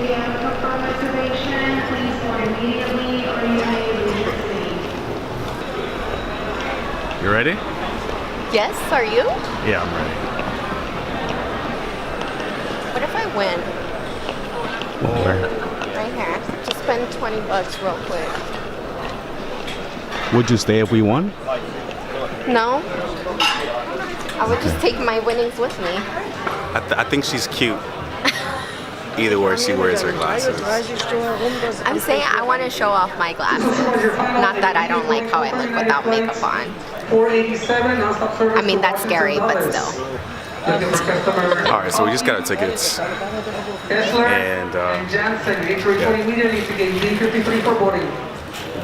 You ready? Yes, are you? Yeah, I'm ready. What if I win? Right here. Just spend 20 bucks real quick. Would you stay if we won? No? I would just take my winnings with me. I think she's cute. Either way, she wears her glasses. I'm saying I want to show off my glasses. Not that I don't like how I look without makeup on. I mean, that's scary, but still. All right, so we just got our tickets, and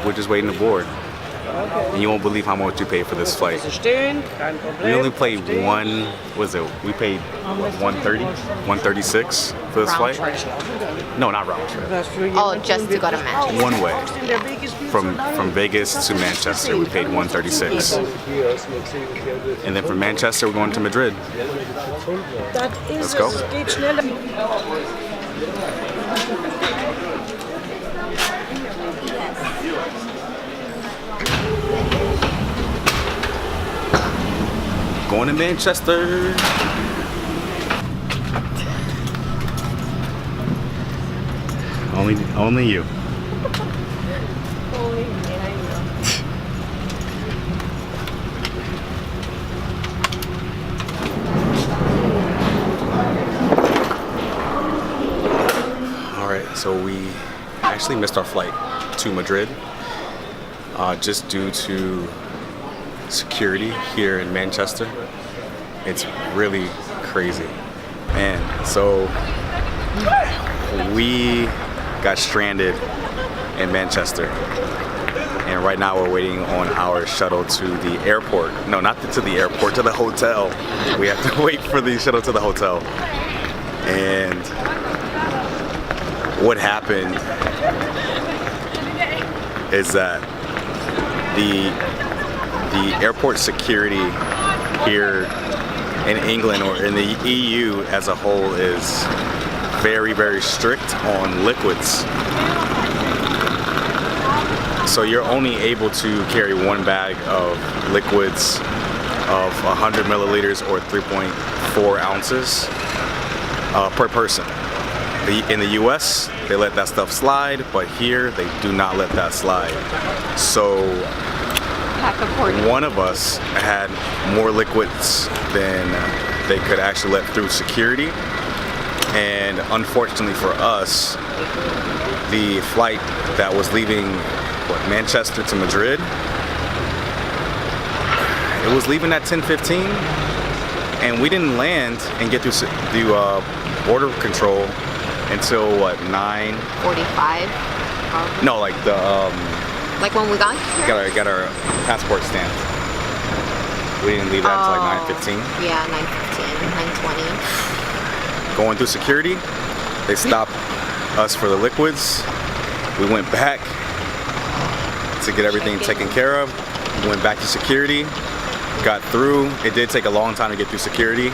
we're just waiting to board. And you won't believe how much you paid for this flight. We only paid one. Was it? We paid what, 130, 136 for this Round flight. trip. No, not round trip. Oh, just to go to Manchester. One way. From Vegas to Manchester, we paid 136. And then from Manchester, we're going to Madrid. Let's go. Going to Manchester. Only you. Only me, I know. All right, so we actually missed our flight to Madrid just due to security here in Manchester. It's really crazy. And so we got stranded in Manchester. And right now we're waiting on our shuttle to the airport. No, not to the airport, to the hotel. We have to wait for the shuttle to the hotel. And what happened is that the airport security here in England or in the EU as a whole is very, very strict on liquids. So you're only able to carry one bag of liquids of 100 milliliters or 3.4 ounces per person. In the US, they let that stuff slide, but here they do not let that slide. So one of us had more liquids than they could actually let through security. And unfortunately for us, the flight that was leaving Manchester to Madrid, it was leaving at 10:15, and we didn't land and get through border control until what, 9:45? No, like the Like when we got here? got our passport stamped. We didn't leave that until like 9:15. Yeah, 9:15, 9:20. Going through security, they stopped us for the liquids. We went back to get everything taken care of. We went back to security, got through. It did take a long time to get through security.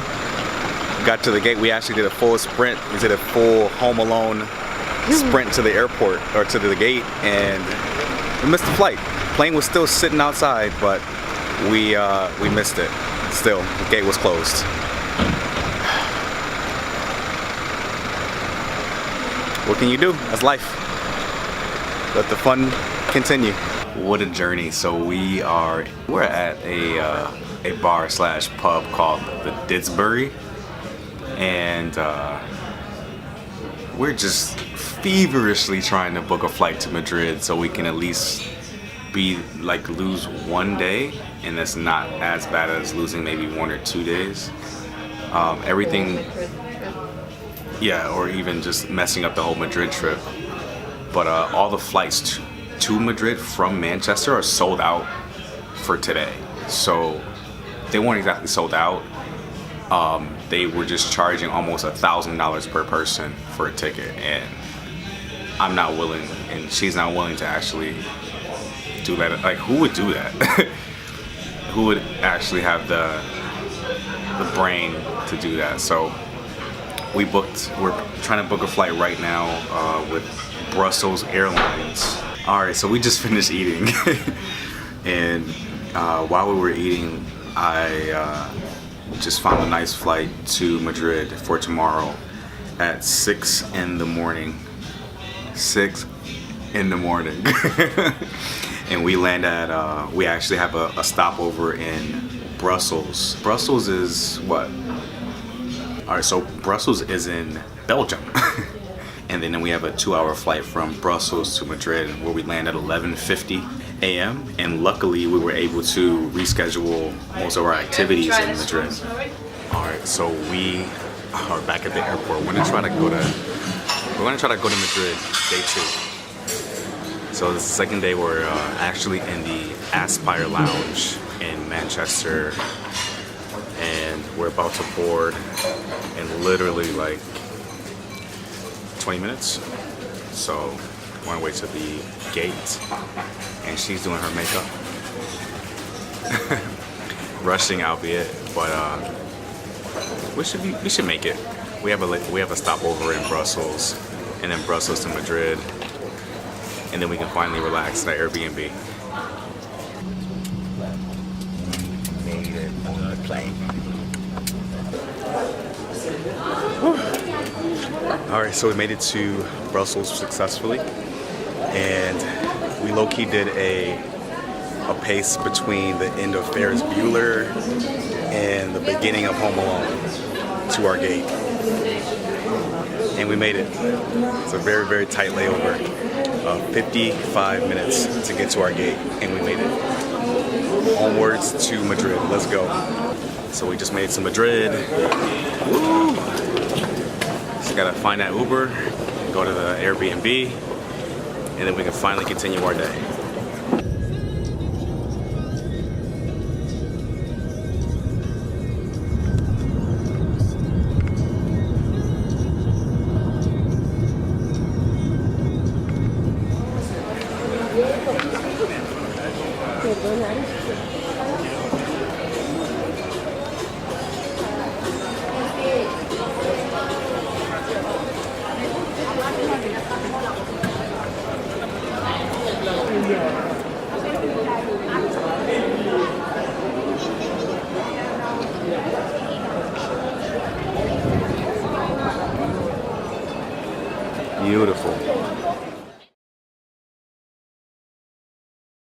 Got to the gate. We actually did a full sprint. We did a full Home Alone sprint to the airport or to the gate, and we missed the flight. Plane was still sitting outside, but we missed it. Still, the gate was closed. What can you do? That's life. Let the fun continue. What a journey. So we're at a bar slash pub called the Didsbury, and we're just feverishly trying to book a flight to Madrid so we can at least lose one day, and that's not as bad as losing maybe 1 or 2 days. Everything, yeah, or even just messing up the whole Madrid trip. But all the flights to Madrid from Manchester are sold out for today. So they weren't exactly sold out. They were just charging almost $1,000 per person for a ticket, and I'm not willing, and she's not willing to actually do that. Like, who would do that? Who would actually have the brain to do that? So we're trying to book a flight right now with Brussels Airlines. All right, so we just finished eating, and while we were eating, I just found a nice flight to Madrid for tomorrow at 6 in the morning. 6 in the morning. And we land at, we actually have a stopover in Brussels. Brussels is what? All right, so Brussels is in Belgium. And then we have a 2-hour flight from Brussels to Madrid where we land at 11:50 a.m. And luckily we were able to reschedule most of our activities in Madrid. All right, so we are back at the airport. We're gonna try to go to Madrid day 2. So this is the second day. We're actually in the Aspire Lounge in Manchester, and we're about to board in literally like 20 minutes. So we're on our way to the gate, and she's doing her makeup. Rushing, albeit, but we should make it. We have a stopover in Brussels, and then Brussels to Madrid, and then we can finally relax at our Airbnb. Made it on the plane. All right, so we made it to Brussels successfully, and we low-key did a pace between the end of Ferris Bueller and the beginning of Home Alone to our gate, and we made it. It's a very, very tight layover, 55 minutes to get to our gate, and we made it. Onwards to Madrid. Let's go. So we just made it to Madrid. Woo! Just gotta find that Uber, go to the Airbnb, and then we can finally continue our day. Beautiful.